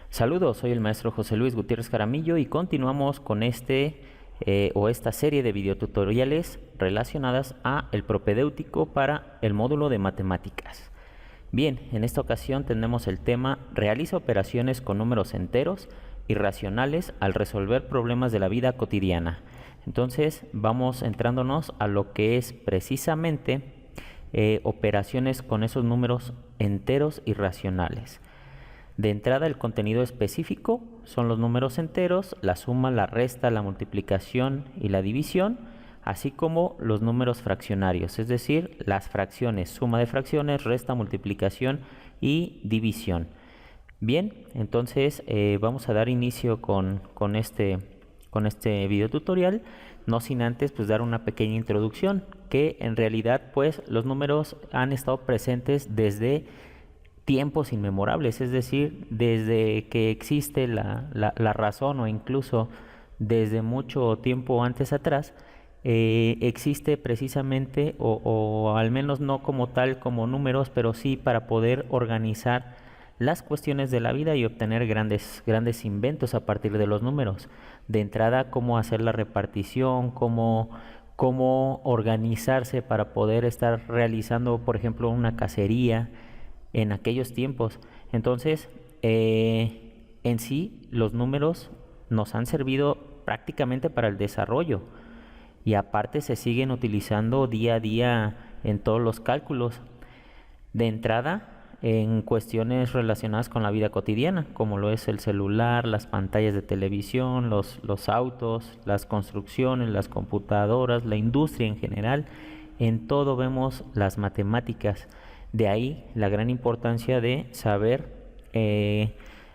Saludos, soy el maestro José Luis Gutiérrez Jaramillo y continuamos con esta serie de videotutoriales relacionadas a el propedéutico para el módulo de matemáticas. Bien, en esta ocasión tenemos el tema realiza operaciones con números enteros y racionales al resolver problemas de la vida cotidiana. Entonces vamos entrándonos a lo que es precisamente operaciones con esos números enteros y racionales. De entrada, el contenido específico son los números enteros, la suma, la resta, la multiplicación y la división, así como los números fraccionarios, es decir, las fracciones, suma de fracciones, resta, multiplicación y división. Bien, entonces vamos a dar inicio con este video tutorial, no sin antes pues dar una pequeña introducción, que en realidad pues los números han estado presentes desde tiempos inmemorables, es decir, desde que existe la razón o incluso desde mucho tiempo antes atrás, existe precisamente, o al menos no como tal, como números, pero sí para poder organizar las cuestiones de la vida y obtener grandes inventos a partir de los números. De entrada, cómo hacer la repartición, cómo organizarse para poder estar realizando, por ejemplo, una cacería en aquellos tiempos. Entonces, en sí, los números nos han servido prácticamente para el desarrollo y aparte se siguen utilizando día a día en todos los cálculos. De entrada, en cuestiones relacionadas con la vida cotidiana, como lo es el celular, las pantallas de televisión, los autos, las construcciones, las computadoras, la industria en general, en todo vemos las matemáticas. De ahí la gran importancia de saber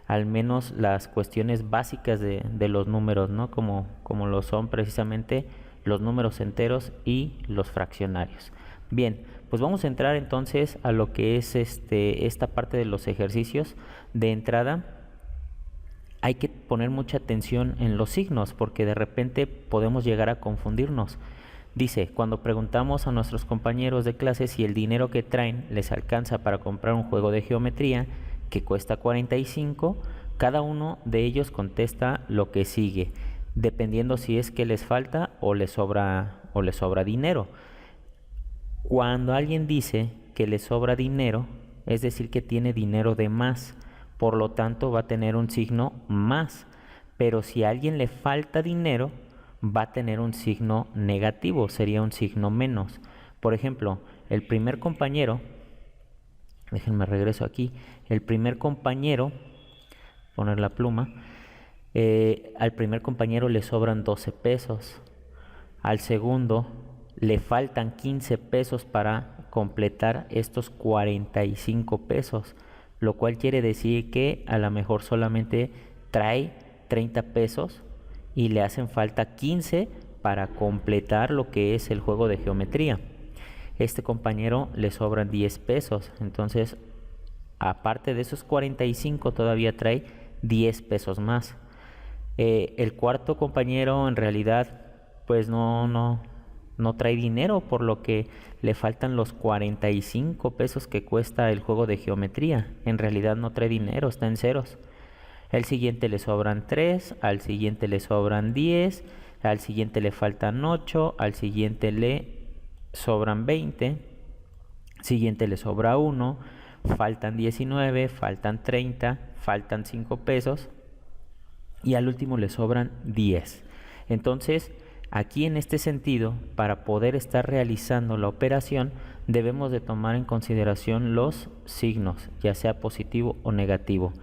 al menos las cuestiones básicas de los números, ¿no? Como lo son precisamente los números enteros y los fraccionarios. Bien, pues vamos a entrar entonces a lo que es esta parte de los ejercicios. De entrada, hay que poner mucha atención en los signos porque de repente podemos llegar a confundirnos. Dice, cuando preguntamos a nuestros compañeros de clase si el dinero que traen les alcanza para comprar un juego de geometría que cuesta 45, cada uno de ellos contesta lo que sigue, dependiendo si es que les falta o les sobra dinero. Cuando alguien dice que le sobra dinero, es decir que tiene dinero de más, por lo tanto va a tener un signo más. Pero si a alguien le falta dinero, va a tener un signo negativo, sería un signo menos. Por ejemplo, el primer compañero, déjenme regreso aquí, el primer compañero, poner la pluma, al primer compañero le sobran 12 pesos, al segundo le faltan 15 pesos para completar estos 45 pesos, lo cual quiere decir que a lo mejor solamente trae 30 pesos y le hacen falta 15 para completar lo que es el juego de geometría. Este compañero le sobran 10 pesos, entonces aparte de esos 45 todavía trae 10 pesos más. El cuarto compañero en realidad pues no trae dinero, por lo que le faltan los 45 pesos que cuesta el juego de geometría. En realidad no trae dinero, está en ceros. El siguiente le sobran 3, al siguiente le sobran 10, al siguiente le faltan 8, al siguiente le sobran 20, siguiente le sobra 1, faltan 19, faltan 30, faltan 5 pesos y al último le sobran 10. Entonces, aquí en este sentido, para poder estar realizando la operación, debemos de tomar en consideración los signos, ya sea positivo o negativo.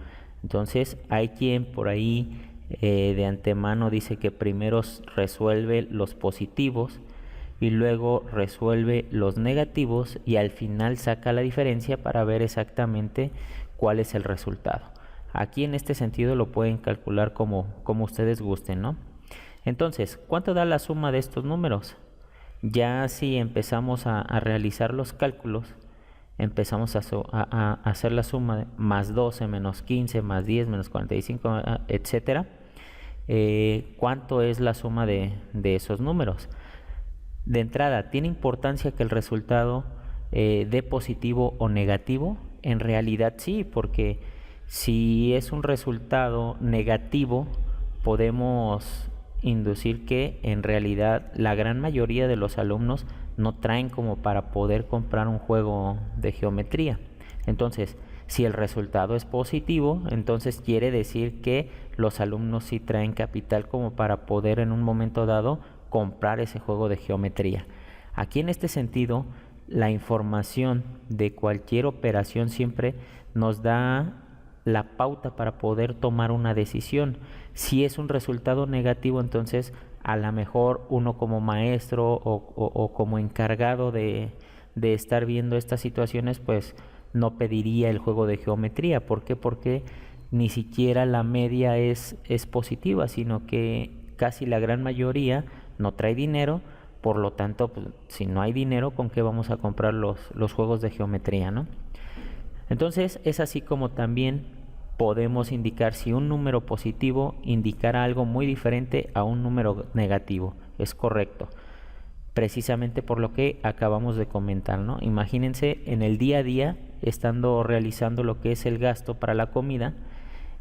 Entonces hay quien por ahí de antemano dice que primero resuelve los positivos y luego resuelve los negativos y al final saca la diferencia para ver exactamente cuál es el resultado. Aquí en este sentido lo pueden calcular como ustedes gusten, ¿no? Entonces, ¿cuánto da la suma de estos números? Ya si empezamos a realizar los cálculos, empezamos a hacer la suma de más 12, menos 15, más 10, menos 45, etcétera. ¿Cuánto es la suma de esos números? De entrada, ¿tiene importancia que el resultado dé positivo o negativo? En realidad sí, porque Si es un resultado negativo, podemos inducir que en realidad la gran mayoría de los alumnos no traen como para poder comprar un juego de geometría. Entonces, si el resultado es positivo, entonces quiere decir que los alumnos sí traen capital como para poder en un momento dado comprar ese juego de geometría. Aquí en este sentido, la información de cualquier operación siempre nos da la pauta para poder tomar una decisión. Si es un resultado negativo, entonces a lo mejor uno como maestro o como encargado de estar viendo estas situaciones, pues no pediría el juego de geometría. ¿Por qué? Porque ni siquiera la media es positiva, sino que casi la gran mayoría no trae dinero. Por lo tanto, pues, si no hay dinero, ¿con qué vamos a comprar los juegos de geometría, no? Entonces es así como también podemos indicar si un número positivo indicara algo muy diferente a un número negativo. Es correcto. Precisamente por lo que acabamos de comentar, ¿no? Imagínense en el día a día, estando realizando lo que es el gasto para la comida,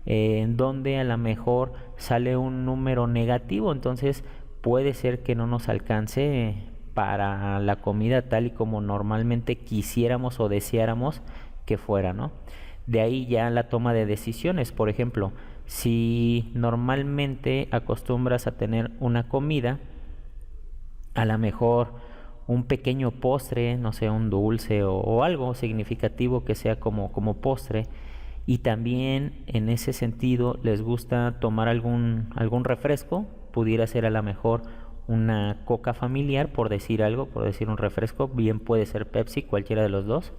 en donde a lo mejor sale un número negativo, entonces puede ser que no nos alcance para la comida tal y como normalmente quisiéramos o deseáramos que fuera, ¿no? De ahí ya la toma de decisiones. Por ejemplo, si normalmente acostumbras a tener una comida, a lo mejor un pequeño postre, no sé, un dulce o algo significativo que sea como postre, y también en ese sentido les gusta tomar algún refresco, pudiera ser a lo mejor una coca familiar, por decir algo, por decir un refresco, bien puede ser Pepsi, cualquiera de los dos.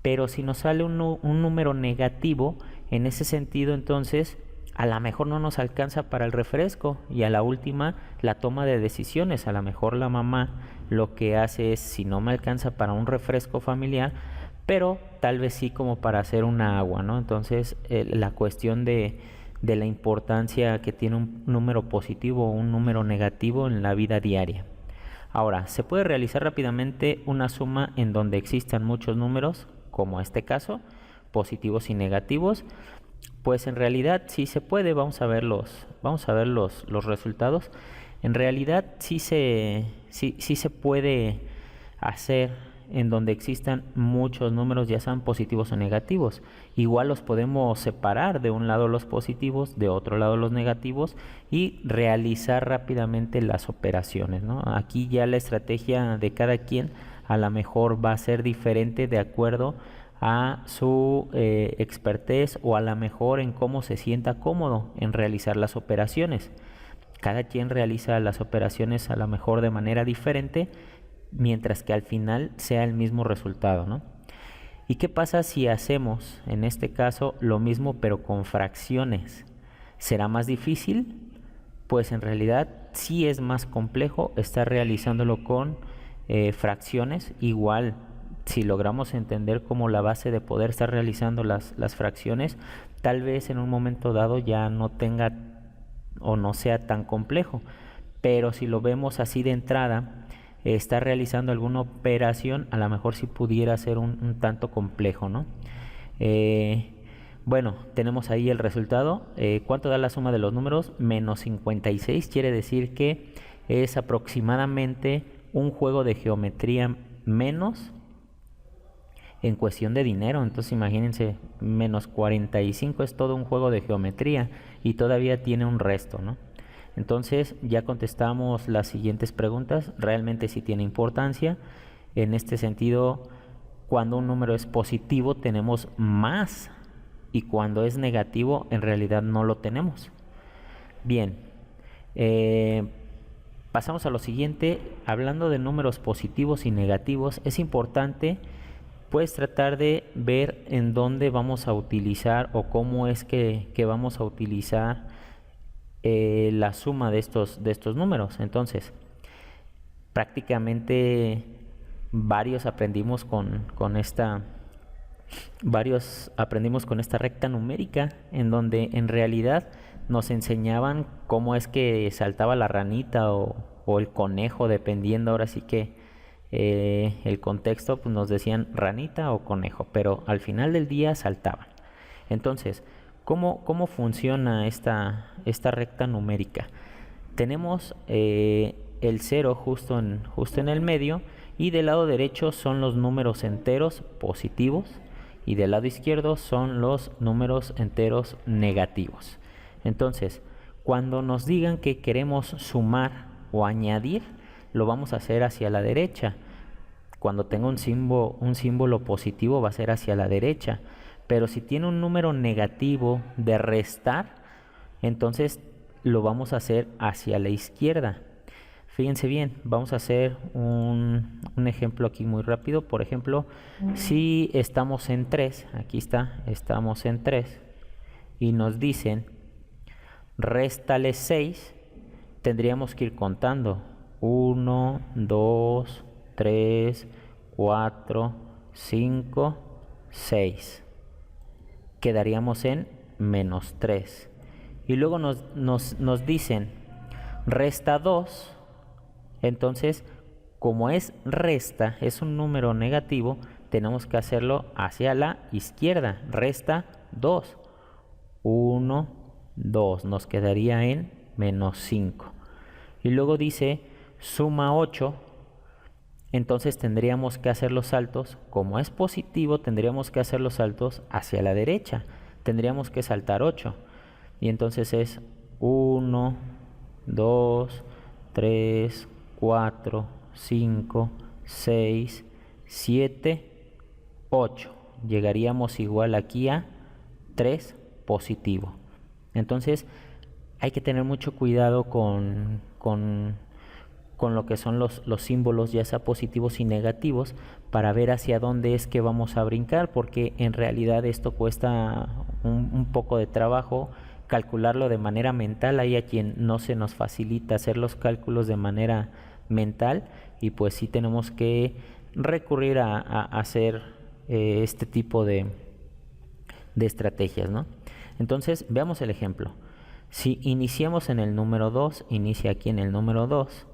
Pero si nos sale un número negativo, en ese sentido entonces a lo mejor no nos alcanza para el refresco, y a la última la toma de decisiones. A lo mejor la mamá lo que hace es, si no me alcanza para un refresco familiar, pero tal vez sí como para hacer una agua, ¿no? Entonces la cuestión de la importancia que tiene un número positivo o un número negativo en la vida diaria. Ahora, ¿se puede realizar rápidamente una suma en donde existan muchos números, como este caso, positivos y negativos? Pues en realidad sí se puede. Vamos a ver los resultados. En realidad sí se puede hacer en donde existan muchos números, ya sean positivos o negativos. Igual los podemos separar, de un lado los positivos, de otro lado los negativos, y realizar rápidamente las operaciones, ¿no? Aquí ya la estrategia de cada quien a lo mejor va a ser diferente de acuerdo a su expertez, o a lo mejor en cómo se sienta cómodo en realizar las operaciones. Cada quien realiza las operaciones a lo mejor de manera diferente, mientras que al final sea el mismo resultado, ¿no? ¿Y qué pasa si hacemos, en este caso, lo mismo pero con fracciones? ¿Será más difícil? Pues en realidad sí es más complejo estar realizándolo con fracciones. Igual, si logramos entender como la base de poder estar realizando las fracciones, tal vez en un momento dado ya no tenga o no sea tan complejo. Pero si lo vemos así de entrada, estar realizando alguna operación, a lo mejor sí pudiera ser un tanto complejo, ¿no? Bueno, tenemos ahí el resultado. ¿Cuánto da la suma de los números? Menos 56, quiere decir que es aproximadamente un juego de geometría menos en cuestión de dinero. Entonces imagínense, menos 45 es todo un juego de geometría y todavía tiene un resto, ¿no? Entonces ya contestamos las siguientes preguntas. Realmente sí tiene importancia. En este sentido, cuando un número es positivo tenemos más, y cuando es negativo en realidad no lo tenemos. Bien, pasamos a lo siguiente. Hablando de números positivos y negativos, es importante pues tratar de ver en dónde vamos a utilizar, o cómo es que vamos a utilizar la suma de estos números. Entonces, prácticamente varios aprendimos con esta recta numérica, en donde en realidad nos enseñaban cómo es que saltaba la ranita o el conejo, dependiendo ahora sí que el contexto, pues nos decían ranita o conejo, pero al final del día saltaban. Entonces, ¿cómo funciona esta recta numérica? Tenemos el 0 justo en el medio, y del lado derecho son los números enteros positivos y del lado izquierdo son los números enteros negativos. Entonces, cuando nos digan que queremos sumar o añadir, lo vamos a hacer hacia la derecha. Cuando tenga un símbolo positivo va a ser hacia la derecha, pero si tiene un número negativo de restar, entonces lo vamos a hacer hacia la izquierda. Fíjense bien, vamos a hacer un ejemplo aquí muy rápido. Por ejemplo, si estamos en 3, aquí está, estamos en 3, y nos dicen réstale 6, tendríamos que ir contando 1, 2, 3, 4, 5, 6. Quedaríamos en -3. Y luego nos dicen resta 2. Entonces, como es resta, es un número negativo, tenemos que hacerlo hacia la izquierda. Resta 2. 1, 2. Nos quedaría en -5. Y luego dice suma 8. Entonces tendríamos que hacer los saltos. Como es positivo, tendríamos que hacer los saltos hacia la derecha. Tendríamos que saltar 8. Y entonces es 1, 2, 3, 4, 5, 6, 7, 8. Llegaríamos igual aquí a 3 positivo. Entonces hay que tener mucho cuidado con lo que son los símbolos, ya sea positivos y negativos, para ver hacia dónde es que vamos a brincar, porque en realidad esto cuesta un poco de trabajo calcularlo de manera mental. Hay a quien no se nos facilita hacer los cálculos de manera mental, y pues sí tenemos que recurrir a hacer este tipo de estrategias, ¿no? Entonces veamos el ejemplo. Si iniciamos en el número 2, inicia aquí en el número 2,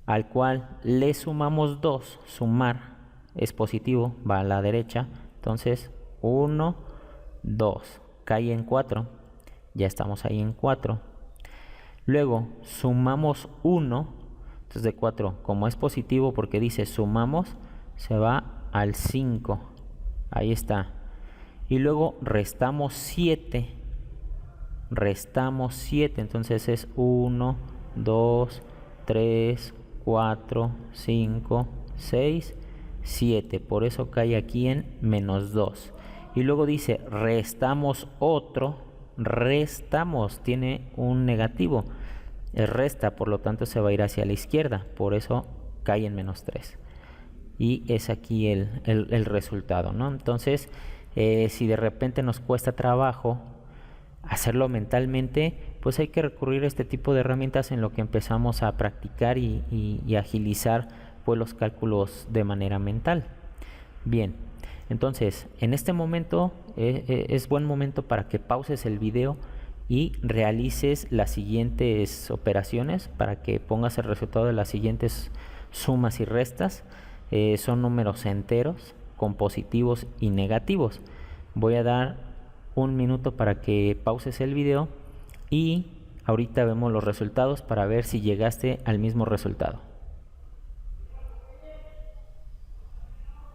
al cual le sumamos 2, sumar es positivo, va a la derecha, entonces 1, 2, cae en 4, ya estamos ahí en 4. Luego sumamos 1, entonces de 4, como es positivo porque dice sumamos, se va al 5, ahí está. Y luego restamos 7, entonces es 1, 2, 3, 4, 5, 6, 7, por eso cae aquí en -2. Y luego dice restamos otro, tiene un negativo, es resta, por lo tanto se va a ir hacia la izquierda, por eso cae en -3. Y es aquí el resultado, ¿no? Entonces, si de repente nos cuesta trabajo hacerlo mentalmente, pues hay que recurrir a este tipo de herramientas en lo que empezamos a practicar y agilizar pues los cálculos de manera mental. Bien, entonces en este momento es buen momento para que pauses el video y realices las siguientes operaciones para que pongas el resultado de las siguientes sumas y restas. Son números enteros con positivos y negativos. Voy a dar un minuto para que pauses el video y ahorita vemos los resultados para ver si llegaste al mismo resultado.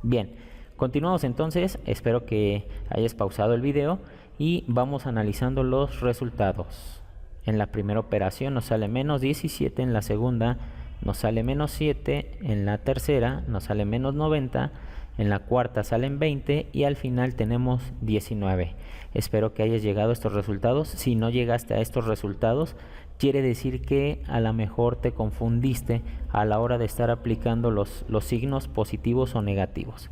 Bien, continuamos entonces. Espero que hayas pausado el video y vamos analizando los resultados. En la primera operación nos sale -17, en la segunda nos sale -7, en la tercera nos sale -90, en la cuarta salen 20 y al final tenemos 19. Espero que hayas llegado a estos resultados. Si no llegaste a estos resultados, quiere decir que a lo mejor te confundiste a la hora de estar aplicando los signos positivos o negativos.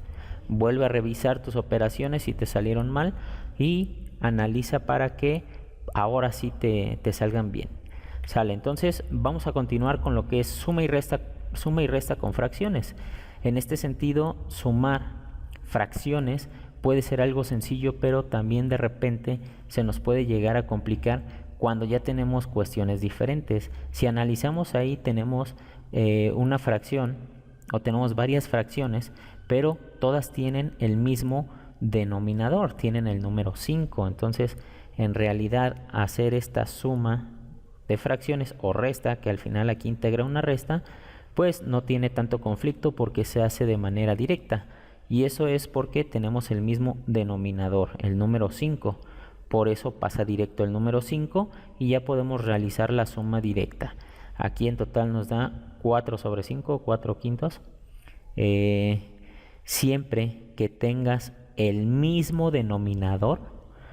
Vuelve a revisar tus operaciones si te salieron mal y analiza para que ahora sí te salgan bien. Sale, entonces vamos a continuar con lo que es suma y resta con fracciones. En este sentido, sumar fracciones puede ser algo sencillo, pero también de repente se nos puede llegar a complicar cuando ya tenemos cuestiones diferentes. Si analizamos ahí, tenemos una fracción o tenemos varias fracciones, pero todas tienen el mismo denominador, tienen el número 5. Entonces, en realidad, hacer esta suma de fracciones o resta, que al final aquí integra una resta, pues no tiene tanto conflicto porque se hace de manera directa. Y eso es porque tenemos el mismo denominador, el número 5. Por eso pasa directo el número 5 y ya podemos realizar la suma directa. Aquí en total nos da 4 sobre 5, 4 quintos. Siempre que tengas el mismo denominador,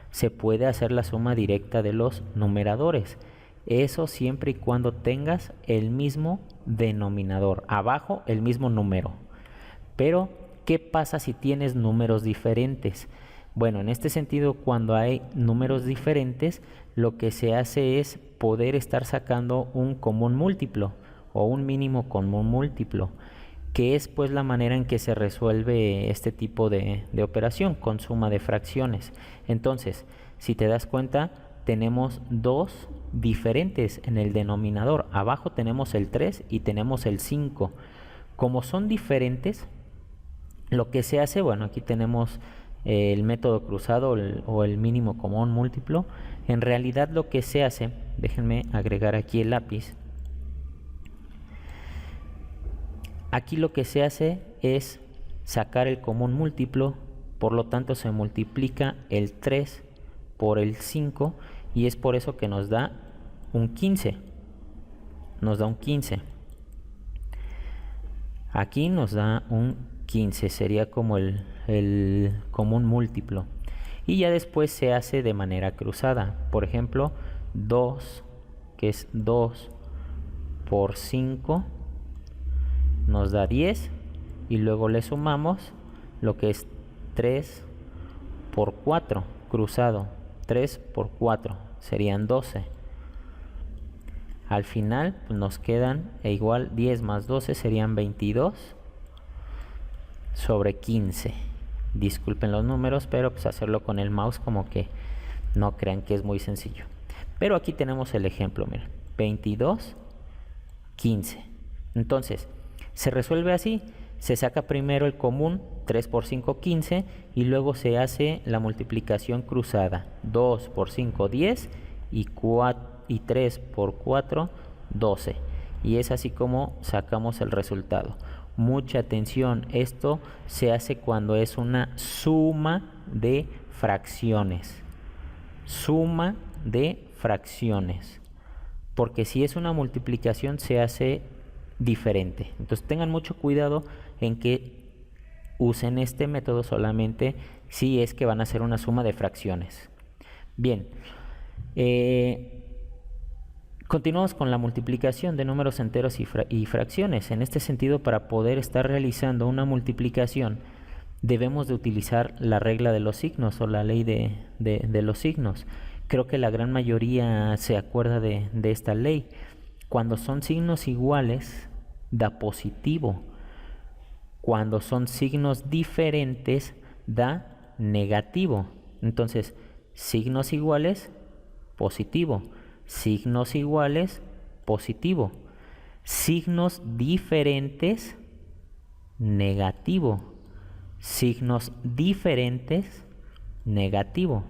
se puede hacer la suma directa de los numeradores. Eso siempre y cuando tengas el mismo denominador, abajo el mismo número. Pero, ¿qué pasa si tienes números diferentes? Bueno, en este sentido, cuando hay números diferentes, lo que se hace es poder estar sacando un común múltiplo o un mínimo común múltiplo, que es pues la manera en que se resuelve este tipo de operación con suma de fracciones. Entonces, si te das cuenta, tenemos dos diferentes en el denominador. Abajo tenemos el 3 y tenemos el 5. Como son diferentes, lo que se hace, bueno, aquí tenemos el método cruzado o el mínimo común múltiplo. En realidad lo que se hace, déjenme agregar aquí el lápiz. Aquí lo que se hace es sacar el común múltiplo, por lo tanto se multiplica el 3 por el 5 y es por eso que nos da un 15. Nos da un 15. Aquí nos da un 15, sería como el común múltiplo. Y ya después se hace de manera cruzada. Por ejemplo, 2, que es 2 por 5, nos da 10. Y luego le sumamos lo que es 3 por 4, cruzado. 3 por 4 serían 12. Al final pues nos quedan igual 10 más 12 serían 22 sobre 15. Disculpen los números, pero pues hacerlo con el mouse como que no crean que es muy sencillo. Pero aquí tenemos el ejemplo, miren, 22, 15. Entonces, se resuelve así. Se saca primero el común, 3 por 5, 15, y luego se hace la multiplicación cruzada. 2 por 5, 10, y 3 por 4, 12. Y es así como sacamos el resultado. Mucha atención, esto se hace cuando es una suma de fracciones. Suma de fracciones. Porque si es una multiplicación se hace diferente. Entonces tengan mucho cuidado en que usen este método solamente si es que van a hacer una suma de fracciones. Bien, continuamos con la multiplicación de números enteros y fracciones. En este sentido, para poder estar realizando una multiplicación, debemos de utilizar la regla de los signos o la ley de los signos. Creo que la gran mayoría se acuerda de esta ley. Cuando son signos iguales, da positivo. Cuando son signos diferentes, da negativo. Entonces, signos iguales, positivo. Signos iguales, positivo. Signos diferentes, negativo. Signos diferentes, negativo.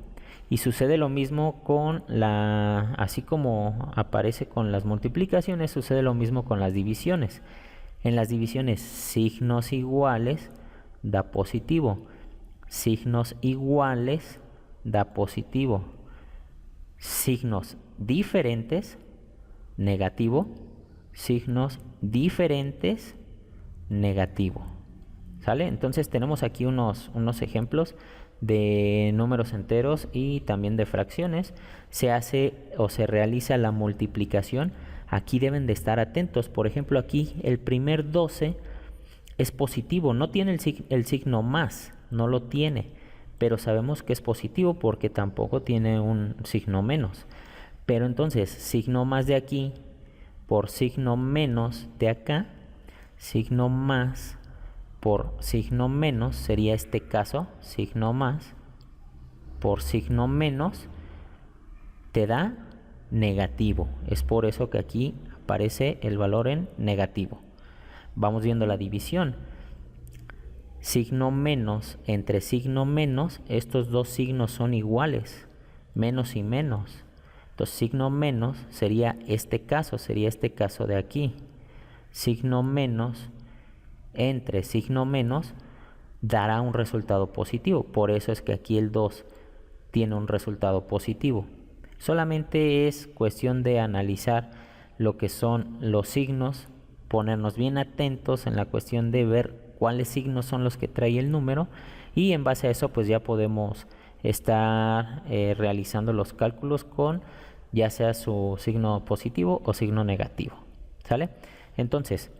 Y sucede lo mismo con así como aparece con las multiplicaciones, sucede lo mismo con las divisiones. En las divisiones, signos iguales da positivo. Signos iguales da positivo. Signos diferentes, negativo. Signos diferentes, negativo. ¿Sale? Entonces tenemos aquí unos ejemplos de números enteros y también de fracciones. Se hace o se realiza la multiplicación. Aquí deben de estar atentos. Por ejemplo, aquí el primer 12 es positivo. No tiene el signo más, no lo tiene. Pero sabemos que es positivo porque tampoco tiene un signo menos. Pero entonces, signo más de aquí por signo menos de acá, signo más por signo menos, sería este caso, signo más por signo menos, te da negativo. Es por eso que aquí aparece el valor en negativo. Vamos viendo la división. signo menos entre signo menos, estos dos signos son iguales, menos y menos. Entonces signo menos sería este caso de aquí. Signo menos entre signo menos dará un resultado positivo. Por eso es que aquí el 2 tiene un resultado positivo. Solamente es cuestión de analizar lo que son los signos, ponernos bien atentos en la cuestión de ver cuáles signos son los que trae el número, y en base a eso pues ya podemos estar realizando los cálculos con ya sea su signo positivo o signo negativo. ¿Sale? Entonces,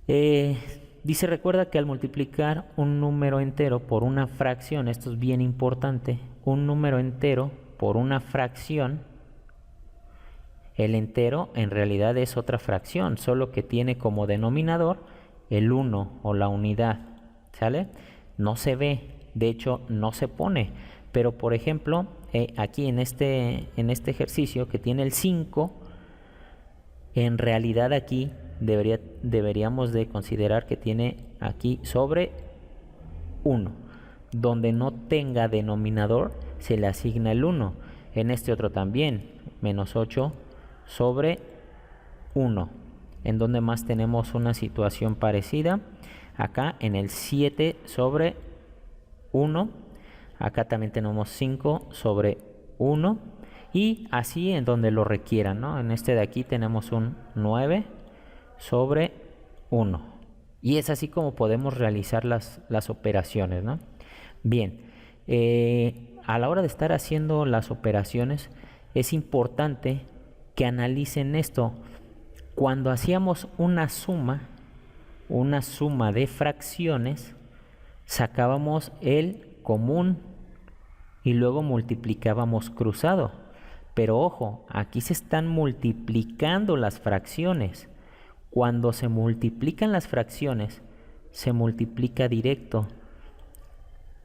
dice, recuerda que al multiplicar un número entero por una fracción, esto es bien importante, un número entero por una fracción, el entero en realidad es otra fracción, solo que tiene como denominador el 1 o la unidad. ¿Sale? No se ve, de hecho no se pone, pero por ejemplo, aquí en este ejercicio que tiene el 5, en realidad aquí deberíamos de considerar que tiene aquí sobre 1. Donde no tenga denominador se le asigna el 1. En este otro también, menos 8 sobre 1. En donde más tenemos una situación parecida, acá en el 7 sobre 1. Acá también tenemos 5 sobre 1. Y así en donde lo requieran, ¿no? En este de aquí tenemos un 9 sobre 1. Y es así como podemos realizar las operaciones, ¿no? Bien, a la hora de estar haciendo las operaciones es importante que analicen esto. Cuando hacíamos una suma de fracciones, sacábamos el común y luego multiplicábamos cruzado. Pero ojo, aquí se están multiplicando las fracciones. Cuando se multiplican las fracciones, se multiplica directo.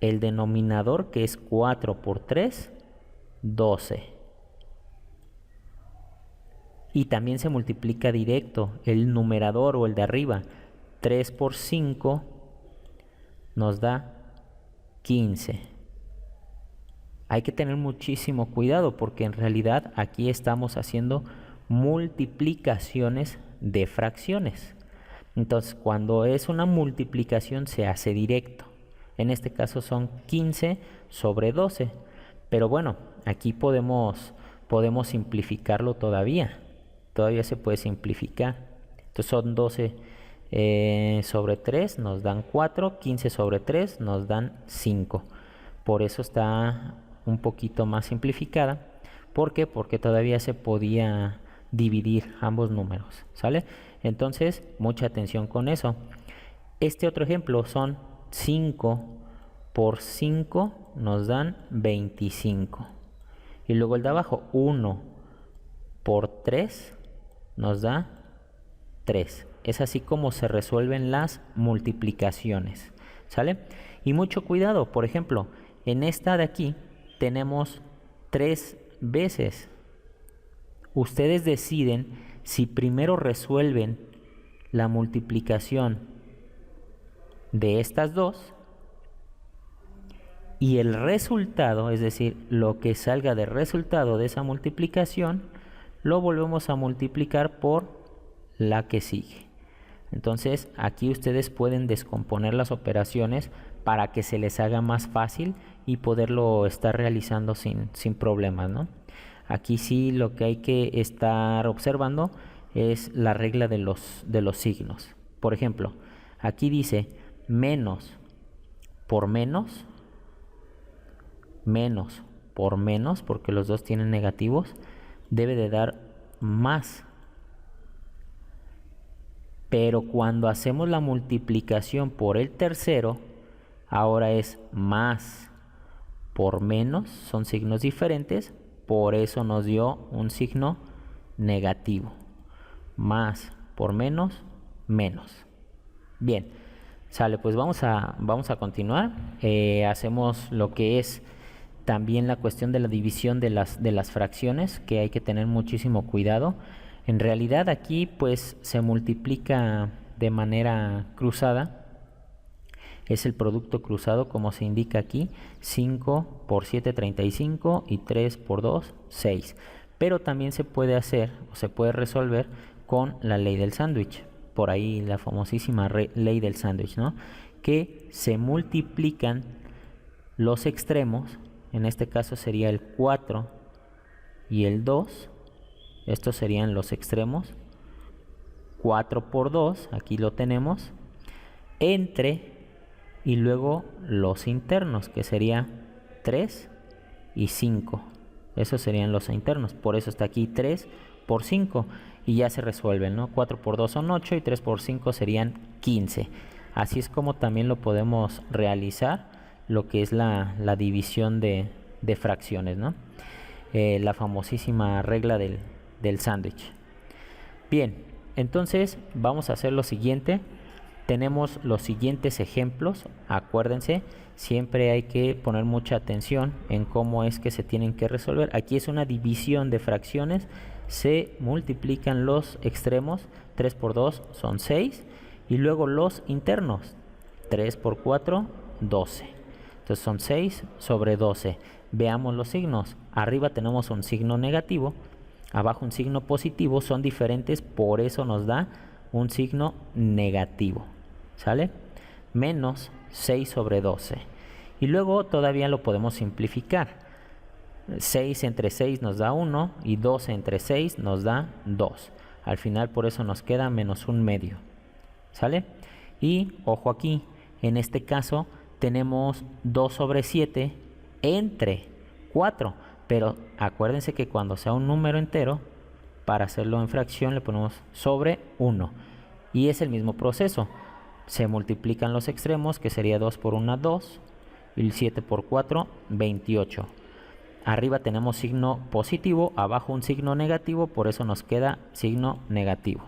El denominador, que es 4 por 3, 12. Y también se multiplica directo el numerador o el de arriba. 3 por 5 nos da 15. Hay que tener muchísimo cuidado porque en realidad aquí estamos haciendo multiplicaciones de fracciones. Entonces, cuando es una multiplicación se hace directo. En este caso son 15 sobre 12. Pero bueno, aquí podemos simplificarlo todavía. Todavía se puede simplificar. Entonces son 12 sobre 3 nos dan 4. 15 sobre 3 nos dan 5. Por eso está un poquito más simplificada. ¿Por qué? Porque todavía se podía dividir ambos números. ¿Sale? Entonces, mucha atención con eso. Este otro ejemplo son 5 por 5 nos dan 25. Y luego el de abajo, 1 por 3 nos da 3. Es así como se resuelven las multiplicaciones. ¿Sale? Y mucho cuidado, por ejemplo, en esta de aquí tenemos 3 veces. Ustedes deciden si primero resuelven la multiplicación de estas dos y el resultado, es decir, lo que salga de resultado de esa multiplicación, lo volvemos a multiplicar por la que sigue. Entonces aquí ustedes pueden descomponer las operaciones para que se les haga más fácil y poderlo estar realizando sin problemas, ¿no? Aquí sí lo que hay que estar observando es la regla de los signos. Por ejemplo, aquí dice menos por menos, menos por menos, porque los dos tienen negativos, debe de dar más. Pero cuando hacemos la multiplicación por el tercero, ahora es más por menos, son signos diferentes, por eso nos dio un signo negativo. Más por menos, menos. Bien, sale, pues vamos a continuar. Hacemos lo que es también la cuestión de la división de las fracciones, que hay que tener muchísimo cuidado. En realidad aquí pues se multiplica de manera cruzada, Es el producto cruzado como se indica aquí, 5 por 7, 35 y 3 por 2, 6. Pero también se puede hacer o se puede resolver con la ley del sándwich. Por ahí la famosísima ley del sándwich, ¿no? Que se multiplican los extremos, en este caso sería el 4 y el 2. Estos serían los extremos. 4 por 2, aquí lo tenemos, entre, y luego los internos, que sería 3 y 5. Esos serían los internos, por eso está aquí 3 por 5 y ya se resuelven, ¿no? 4 por 2 son 8 y 3 por 5 serían 15. Así es como también lo podemos realizar, lo que es la división de fracciones, ¿no? La famosísima regla del sándwich. Bien, entonces vamos a hacer lo siguiente. Tenemos los siguientes ejemplos. Acuérdense, siempre hay que poner mucha atención en cómo es que se tienen que resolver. Aquí es una división de fracciones. Se multiplican los extremos. 3 por 2 son 6. Y luego los internos. 3 por 4, 12. Entonces son 6 sobre 12. Veamos los signos. Arriba tenemos un signo negativo. Abajo un signo positivo. Son diferentes, por eso nos da un signo negativo. ¿Sale? Menos 6 sobre 12. Y luego todavía lo podemos simplificar. 6 entre 6 nos da 1 y 12 entre 6 nos da 2. Al final por eso nos queda menos un medio. ¿Sale? Y ojo aquí, en este caso tenemos 2 sobre 7 entre 4. Pero acuérdense que cuando sea un número entero, para hacerlo en fracción le ponemos sobre 1. Y es el mismo proceso. Se multiplican los extremos, que sería 2 por 1, 2. Y 7 por 4, 28. Arriba tenemos signo positivo, abajo un signo negativo, por eso nos queda signo negativo.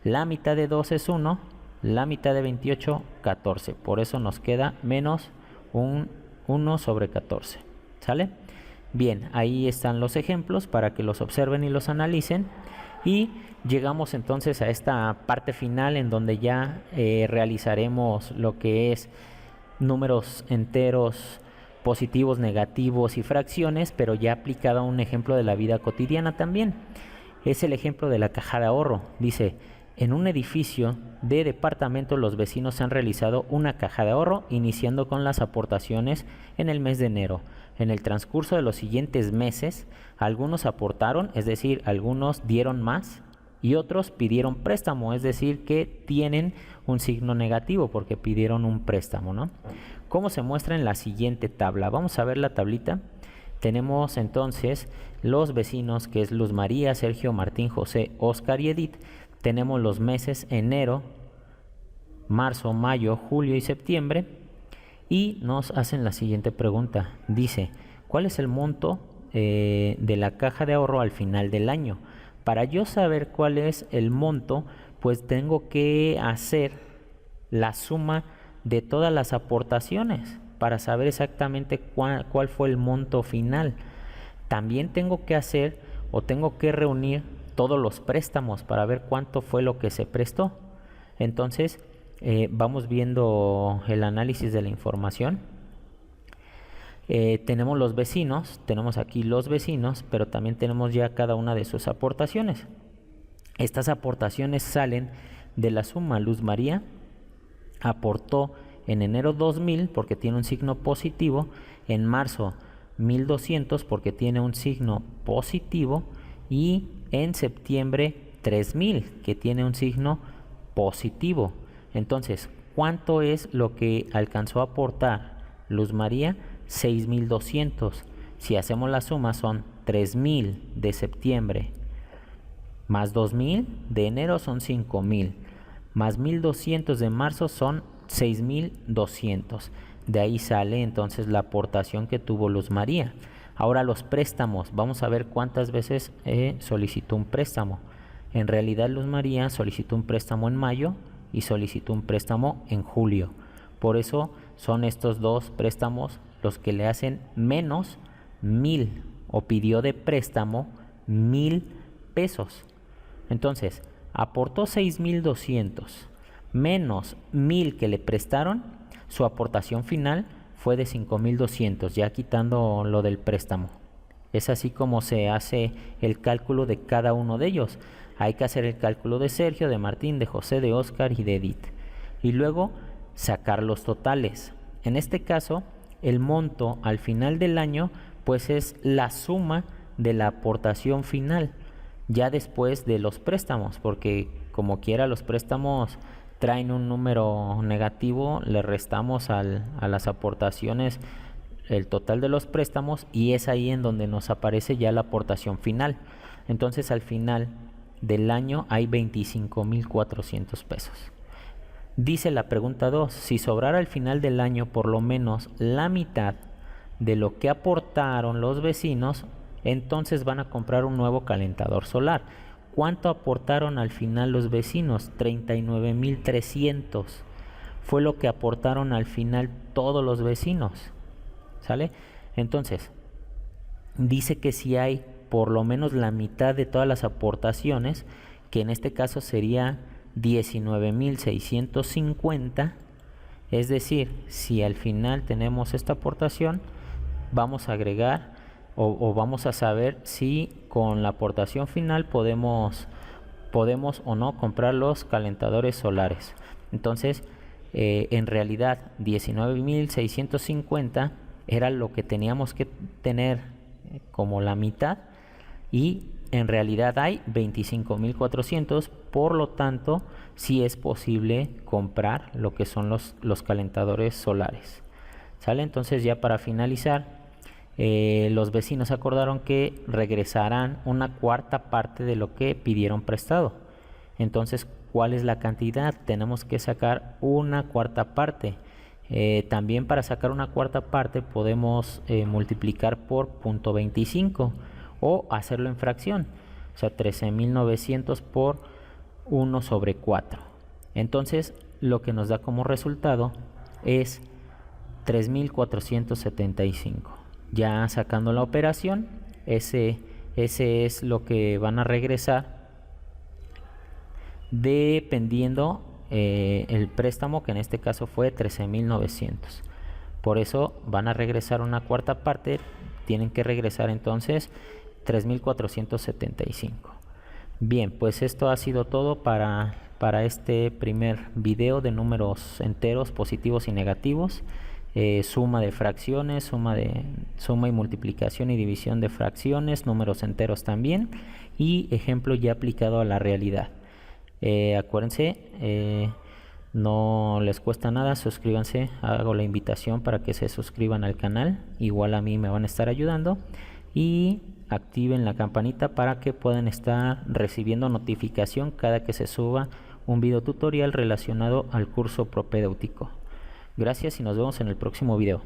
La mitad de 2 es 1, la mitad de 28, 14. Por eso nos queda menos un 1 sobre 14. ¿Sale? Bien, ahí están los ejemplos para que los observen y los analicen. Y llegamos entonces a esta parte final en donde ya realizaremos lo que es números enteros, positivos, negativos y fracciones, pero ya aplicado a un ejemplo de la vida cotidiana también. Es el ejemplo de la caja de ahorro. Dice: en un edificio de departamento los vecinos han realizado una caja de ahorro iniciando con las aportaciones en el mes de enero. En el transcurso de los siguientes meses, algunos aportaron, es decir, algunos dieron más, y otros pidieron préstamo, es decir, que tienen un signo negativo porque pidieron un préstamo, ¿no? ¿Cómo se muestra en la siguiente tabla? Vamos a ver la tablita. Tenemos entonces los vecinos, que es Luz María, Sergio, Martín, José, Oscar y Edith. Tenemos los meses enero, marzo, mayo, julio y septiembre. Y nos hacen la siguiente pregunta. Dice: ¿cuál es el monto de la caja de ahorro al final del año? Para yo saber cuál es el monto, pues tengo que hacer la suma de todas las aportaciones para saber exactamente cuál fue el monto final. También tengo que hacer o tengo que reunir todos los préstamos para ver cuánto fue lo que se prestó. Entonces, vamos viendo el análisis de la información. Tenemos los vecinos, tenemos aquí los vecinos, pero también tenemos ya cada una de sus aportaciones. Estas aportaciones salen de la suma. Luz María aportó en enero 2000 porque tiene un signo positivo, en marzo 1200 porque tiene un signo positivo y en septiembre 3000 que tiene un signo positivo. Entonces, ¿cuánto es lo que alcanzó a aportar Luz María? 6200. Si hacemos la suma son 3000 de septiembre más 2000 de enero son 5000 más 1200 de marzo son 6200. De ahí sale entonces la aportación que tuvo Luz María. Ahora los préstamos, vamos a ver cuántas veces solicitó un préstamo. En realidad Luz María solicitó un préstamo en mayo y solicitó un préstamo en julio. Por eso son estos dos préstamos los que le hacen menos 1000, o pidió de préstamo 1000 pesos. Entonces, aportó 6200 menos 1000 que le prestaron, su aportación final fue de 5,200, ya quitando lo del préstamo. Es así como se hace el cálculo de cada uno de ellos. Hay que hacer el cálculo de Sergio, de Martín, de José, de Óscar y de Edith. Y luego sacar los totales. En este caso, el monto al final del año pues es la suma de la aportación final, ya después de los préstamos, porque como quiera los préstamos traen un número negativo, le restamos a las aportaciones el total de los préstamos y es ahí en donde nos aparece ya la aportación final. Entonces al final del año hay 25,400 pesos. Dice la pregunta 2, si sobrara al final del año por lo menos la mitad de lo que aportaron los vecinos, entonces van a comprar un nuevo calentador solar. ¿Cuánto aportaron al final los vecinos? 39,300. Fue lo que aportaron al final todos los vecinos. ¿Sale? Entonces, dice que si hay por lo menos la mitad de todas las aportaciones, que en este caso sería 19,650, es decir, si al final tenemos esta aportación, vamos a agregar o vamos a saber si con la aportación final podemos o no comprar los calentadores solares. Entonces, en realidad 19,650 era lo que teníamos que tener como la mitad y en realidad hay 25,400, por lo tanto sí es posible comprar lo que son los calentadores solares. ¿Sale? Entonces ya para finalizar, los vecinos acordaron que regresarán una cuarta parte de lo que pidieron prestado. Entonces, ¿cuál es la cantidad? Tenemos que sacar una cuarta parte. También para sacar una cuarta parte podemos multiplicar por 0.25 o hacerlo en fracción, o sea 13,900 por 1/4. Entonces lo que nos da como resultado es 3,475. Ya sacando la operación, ese es lo que van a regresar dependiendo el préstamo, que en este caso fue 13,900. Por eso van a regresar una cuarta parte, tienen que regresar entonces 3,475. Bien, pues esto ha sido todo para este primer video de números enteros positivos y negativos, suma de fracciones, suma y multiplicación y división de fracciones, números enteros también, y ejemplo ya aplicado a la realidad. Acuérdense, no les cuesta nada, suscríbanse, hago la invitación para que se suscriban al canal, igual a mí me van a estar ayudando, y activen la campanita para que puedan estar recibiendo notificación cada que se suba un video tutorial relacionado al curso propedéutico. Gracias y nos vemos en el próximo video.